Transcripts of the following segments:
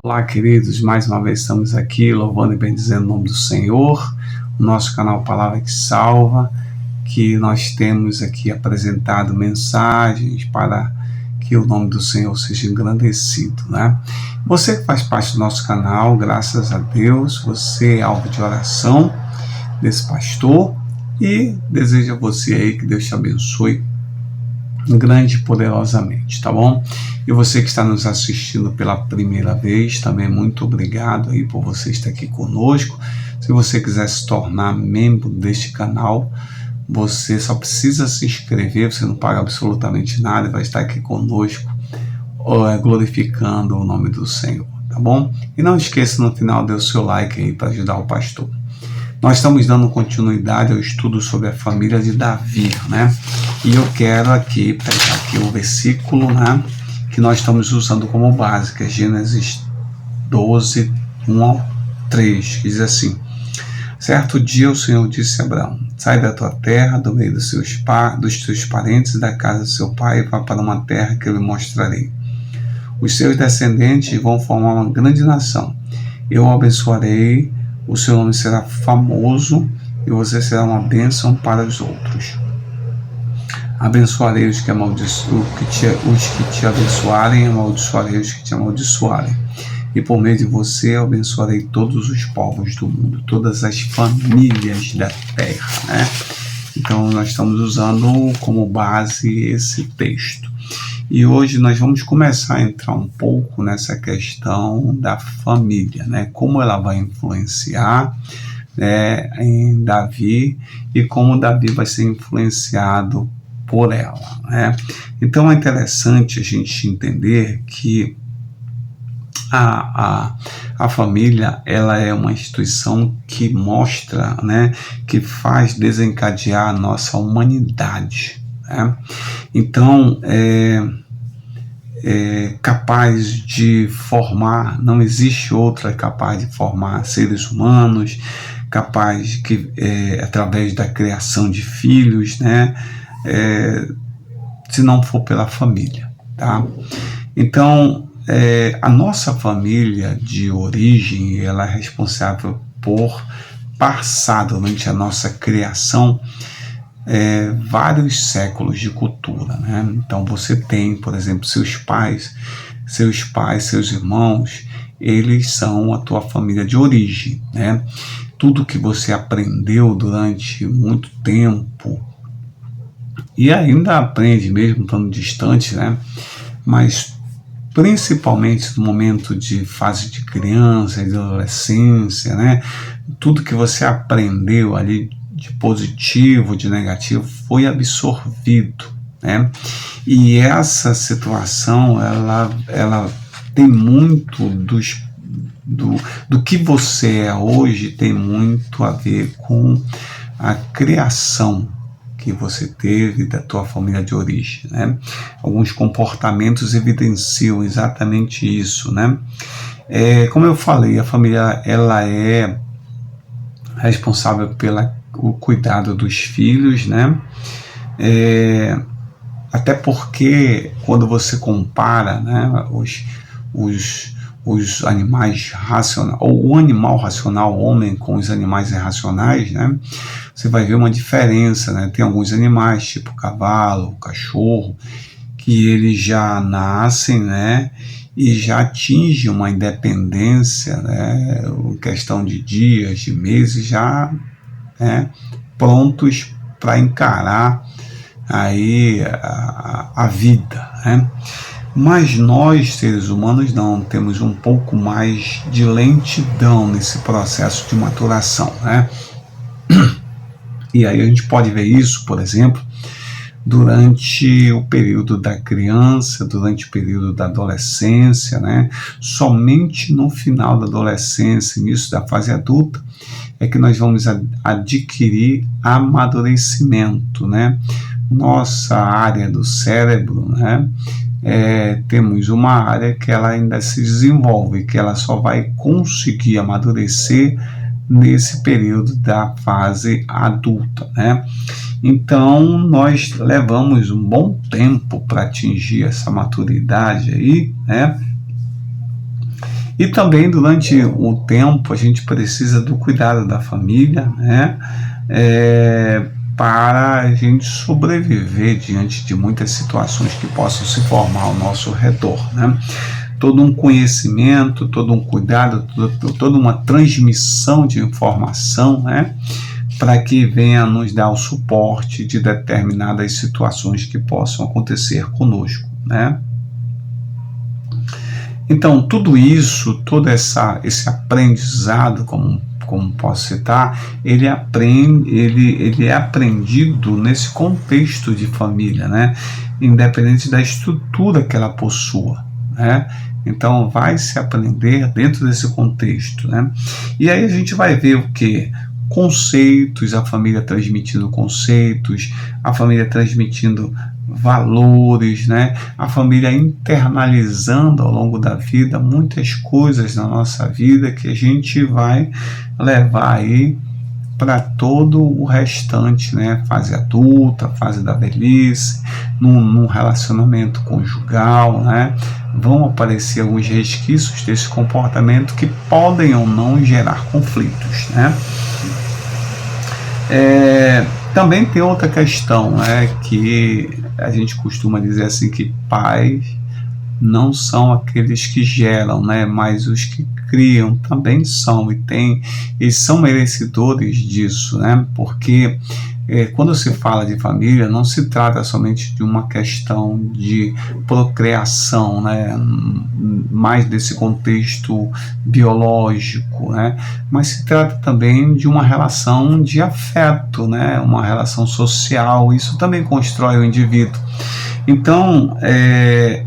Olá, queridos, mais uma vez estamos aqui louvando e bendizendo o nome do Senhor, o nosso canal Palavra que Salva, que nós temos aqui apresentado mensagens para que o nome do Senhor seja engrandecido, né? Você que faz parte do nosso canal, graças a Deus, você é alvo de oração desse pastor e desejo a você aí que Deus te abençoe grande e poderosamente, tá bom? E você que está nos assistindo pela primeira vez, também muito obrigado aí por você estar aqui conosco. Se você quiser se tornar membro deste canal, você só precisa se inscrever, você não paga absolutamente nada e vai estar aqui conosco, glorificando o nome do Senhor, tá bom? E não esqueça no final de dar o seu like aí para ajudar o pastor. Nós estamos dando continuidade ao estudo sobre a família de Davi, né? E eu quero aqui pegar aqui o versículo, né, que nós estamos usando como base, que é Gênesis 12, 1 ao 3, que diz assim: certo dia o Senhor disse a Abraão: sai da tua terra, do meio dos teus parentes e da casa do seu pai, e vá para uma terra que eu lhe mostrarei. Os seus descendentes vão formar uma grande nação. Eu o abençoarei, o seu nome será famoso e você será uma bênção para os outros. Abençoarei os que te abençoarem, amaldiçoarei os que te amaldiçoarem. E por meio de você eu abençoarei todos os povos do mundo, todas as famílias da terra, né? Então nós estamos usando como base esse texto. E hoje nós vamos começar a entrar um pouco nessa questão da família, né? Como ela vai influenciar, né, em Davi e como Davi vai ser influenciado por ela, né? Então é interessante a gente entender que a família, ela é uma instituição que mostra, né, que faz desencadear a nossa humanidade, né? Então é capaz de formar, não existe outra capaz de formar seres humanos, capaz que através da criação de filhos, né, se não for pela família, tá? Então a nossa família de origem, ela é responsável por passar durante a nossa criação vários séculos de cultura, né? Então você tem, por exemplo, seus pais, seus irmãos, eles são a tua família de origem, né? Tudo que você aprendeu durante muito tempo e ainda aprende mesmo estando distante, né? Mas principalmente no momento de fase de criança, de adolescência, né? Tudo que você aprendeu ali de positivo, de negativo, foi absorvido, né? E essa situação, ela tem muito do que você é hoje, tem muito a ver com a criação que você teve da tua família de origem, né? Alguns comportamentos evidenciam exatamente isso, né? Como eu falei, a família, ela é responsável pelo cuidado dos filhos, né? Até porque quando você compara, né, os animais racionais, ou o animal racional, o homem, com os animais irracionais, né, você vai ver uma diferença, né? Tem alguns animais, tipo cavalo, cachorro, que eles já nascem, né, e já atingem uma independência, né, em questão de dias, de meses, já, né, prontos para encarar aí a vida, né? Mas nós, seres humanos, não temos um pouco mais de lentidão nesse processo de maturação, né? E aí a gente pode ver isso, por exemplo, durante o período da criança, durante o período da adolescência, né? Somente no final da adolescência, início da fase adulta, é que nós vamos adquirir amadurecimento, né? Nossa área do cérebro, né? Temos uma área que ela ainda se desenvolve, que ela só vai conseguir amadurecer nesse período da fase adulta, né? Então, nós levamos um bom tempo para atingir essa maturidade aí, né? E também durante o tempo a gente precisa do cuidado da família, né? Para a gente sobreviver diante de muitas situações que possam se formar ao nosso redor, né? Todo um conhecimento, todo um cuidado, toda uma transmissão de informação, né? Para que venha nos dar o suporte de determinadas situações que possam acontecer conosco, né? Então, tudo isso, todo esse aprendizado, como posso citar, ele é aprendido nesse contexto de família, né? Independente da estrutura que ela possua, né? Então, vai se aprender dentro desse contexto, né? E aí a gente vai ver o quê? Conceitos, a família transmitindo conceitos, a família transmitindo valores, né? A família internalizando ao longo da vida muitas coisas na nossa vida que a gente vai levar aí para todo o restante, né? Fase adulta, fase da velhice, num relacionamento conjugal, né? Vão aparecer alguns resquícios desse comportamento que podem ou não gerar conflitos, né? Também tem outra questão, né, que a gente costuma dizer assim, que pais não são aqueles que geram, né, mas os que criam também são, e são merecedores disso, né, porque quando se fala de família, não se trata somente de uma questão de procriação, né, mais desse contexto biológico, né, mas se trata também de uma relação de afeto, né, uma relação social. Isso também constrói o indivíduo. Então,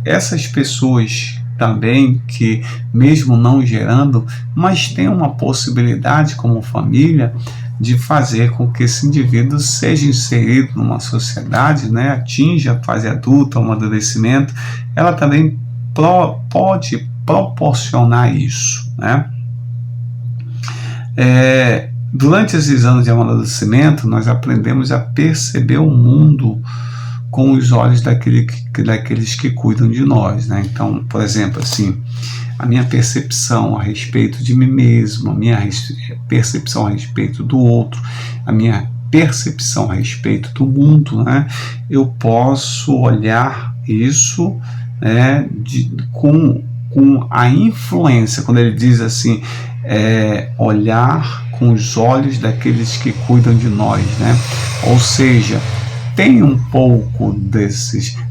essas pessoas também que, mesmo não gerando, mas tem uma possibilidade como família de fazer com que esse indivíduo seja inserido numa sociedade, né, atinja a fase adulta, o amadurecimento, ela também pode proporcionar isso, né? Durante esses anos de amadurecimento, nós aprendemos a perceber o mundo com os olhos daqueles que cuidam de nós, né? Então, por exemplo, assim, a minha percepção a respeito de mim mesmo, a minha percepção a respeito do outro, a minha percepção a respeito do mundo, né? Eu posso olhar isso, né, com a influência, quando ele diz assim, olhar com os olhos daqueles que cuidam de nós, né? Ou seja, tem um pouco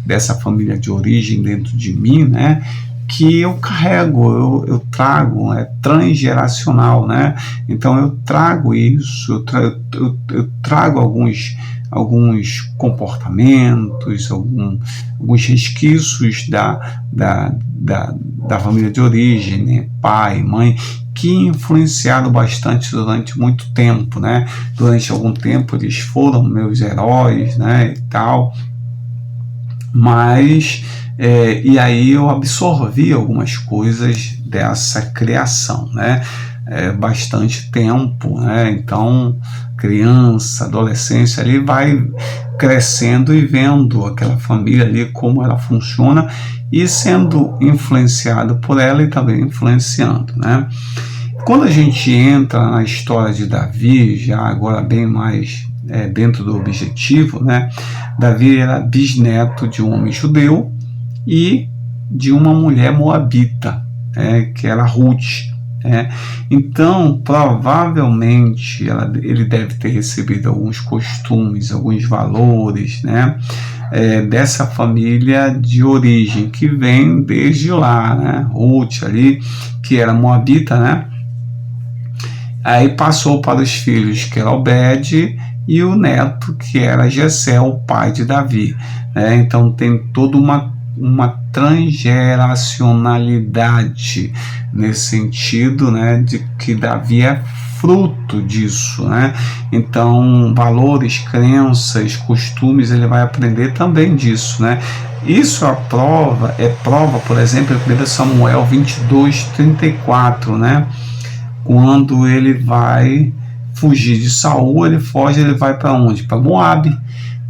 dessa família de origem dentro de mim, né, que eu carrego, eu trago, é transgeracional, né? Então eu trago isso, eu trago alguns comportamentos, alguns resquícios da família de origem, né? Pai, mãe, que influenciaram bastante durante muito tempo, né? Durante algum tempo eles foram meus heróis, né, e tal, mas e aí eu absorvi algumas coisas dessa criação, né? Bastante tempo, né? Então, criança, adolescência, ali vai crescendo e vendo aquela família ali, como ela funciona, e sendo influenciado por ela e também influenciando, né? Quando a gente entra na história de Davi, já agora bem mais dentro do objetivo, né? Davi era bisneto de um homem judeu e de uma mulher moabita, que era Ruth. Então, provavelmente, ele deve ter recebido alguns costumes, alguns valores, né, dessa família de origem, que vem desde lá, né? Ruth ali, que era moabita, né? Aí passou para os filhos, que era Obed, e o neto, que era Jessé, o pai de Davi. Então tem toda uma transgeracionalidade nesse sentido, né, de que Davi é fruto disso, né? Então, valores, crenças, costumes, ele vai aprender também disso, né? Isso é prova, por exemplo, em 1 Samuel 22:34, né? Quando ele vai fugir de Saul, ele foge, ele vai para onde? Para Moabe.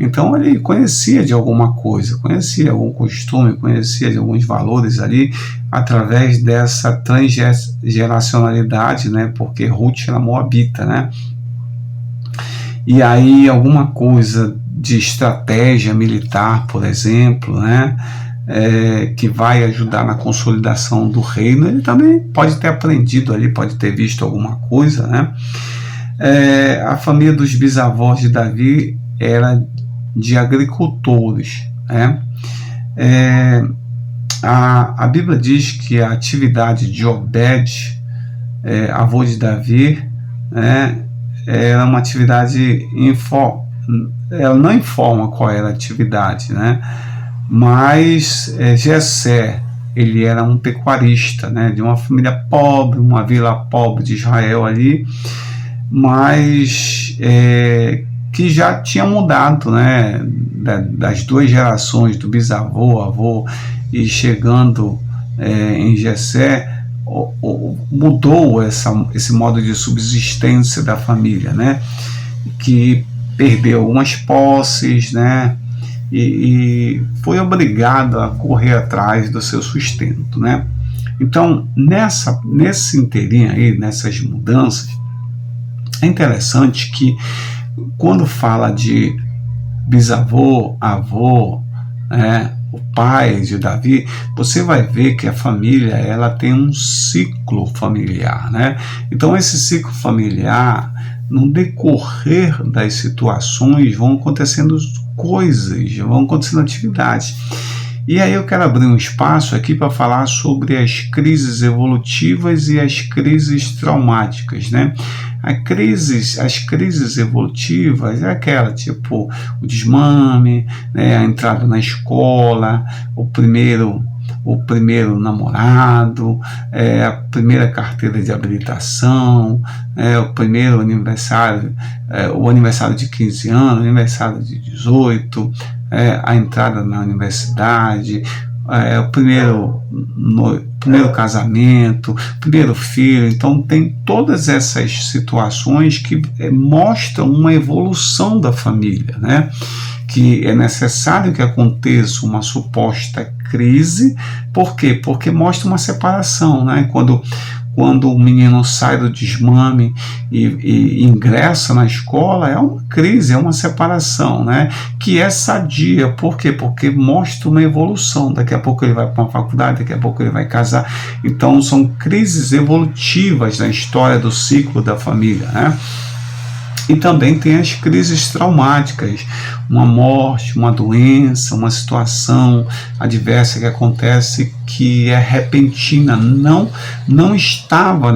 Então ele conhecia de alguma coisa, conhecia algum costume, conhecia de alguns valores ali, através dessa transgeracionalidade, né? Porque Ruth era moabita, né? E aí alguma coisa de estratégia militar, por exemplo, né? Que vai ajudar na consolidação do reino, ele também pode ter aprendido ali, pode ter visto alguma coisa, né? A família dos bisavós de Davi era de agricultores, né? A Bíblia diz que a atividade de Obed, avô de Davi, né, era uma atividade ela não informa qual era a atividade, né? Mas Jessé, ele era um pecuarista, né, de uma família pobre, uma vila pobre de Israel ali, mas que já tinha mudado, né, das duas gerações, do bisavô, avô, e chegando em Jessé, mudou esse modo de subsistência da família, né, que perdeu algumas posses, né, e foi obrigado a correr atrás do seu sustento, né. Então, nesse inteirinho aí, nessas mudanças, é interessante que quando fala de bisavô, avô, o pai de Davi, você vai ver que a família ela tem um ciclo familiar, né? Então esse ciclo familiar, no decorrer das situações, vão acontecendo coisas, vão acontecendo atividades. E aí eu quero abrir um espaço aqui para falar sobre as crises evolutivas e as crises traumáticas, né? As crises evolutivas é aquela, tipo o desmame, né, a entrada na escola, o primeiro namorado, a primeira carteira de habilitação, o primeiro aniversário, o aniversário de 15 anos, o aniversário de 18, a entrada na universidade, o primeiro casamento, primeiro filho. Então tem todas essas situações que mostram uma evolução da família, né? Que é necessário que aconteça uma suposta crise. Por quê? Porque mostra uma separação, né? Quando o menino sai do desmame e ingressa na escola, é uma crise, é uma separação, né? Que é sadia. Por quê? Porque mostra uma evolução. Daqui a pouco ele vai para uma faculdade, daqui a pouco ele vai casar. Então são crises evolutivas na história do ciclo da família, né? E também tem as crises traumáticas, uma morte, uma doença, uma situação adversa que acontece, que é repentina, não estava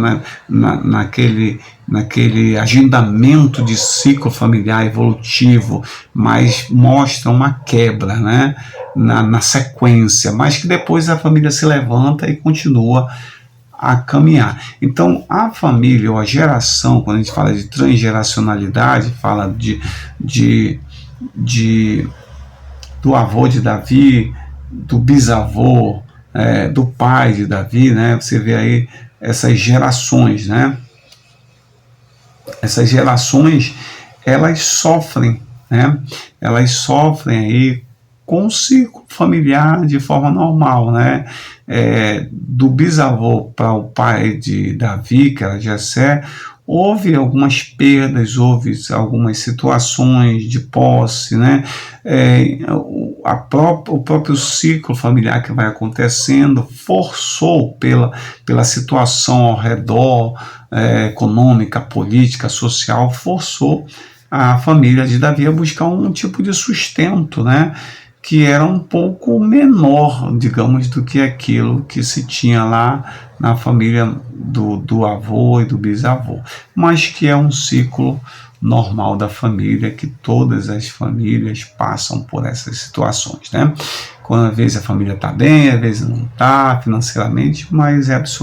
naquele agendamento de ciclo familiar evolutivo, mas mostra uma quebra, né, na sequência, mas que depois a família se levanta e continua a caminhar. Então, a família ou a geração, quando a gente fala de transgeracionalidade, fala do avô de Davi, do bisavô, do pai de Davi, né? Você vê aí essas gerações, né? Essas gerações, elas sofrem, né? Elas sofrem aí com o ciclo familiar de forma normal, né? Do bisavô para o pai de Davi, que era Jessé, houve algumas perdas, houve algumas situações de posse, né? O próprio ciclo familiar que vai acontecendo forçou pela situação ao redor, econômica, política, social, forçou a família de Davi a buscar um tipo de sustento, né? Que era um pouco menor, digamos, do que aquilo que se tinha lá na família do avô e do bisavô, mas que é um ciclo normal da família, que todas as famílias passam por essas situações, né? Quando às vezes a família está bem, às vezes não está financeiramente, mas é absolutamente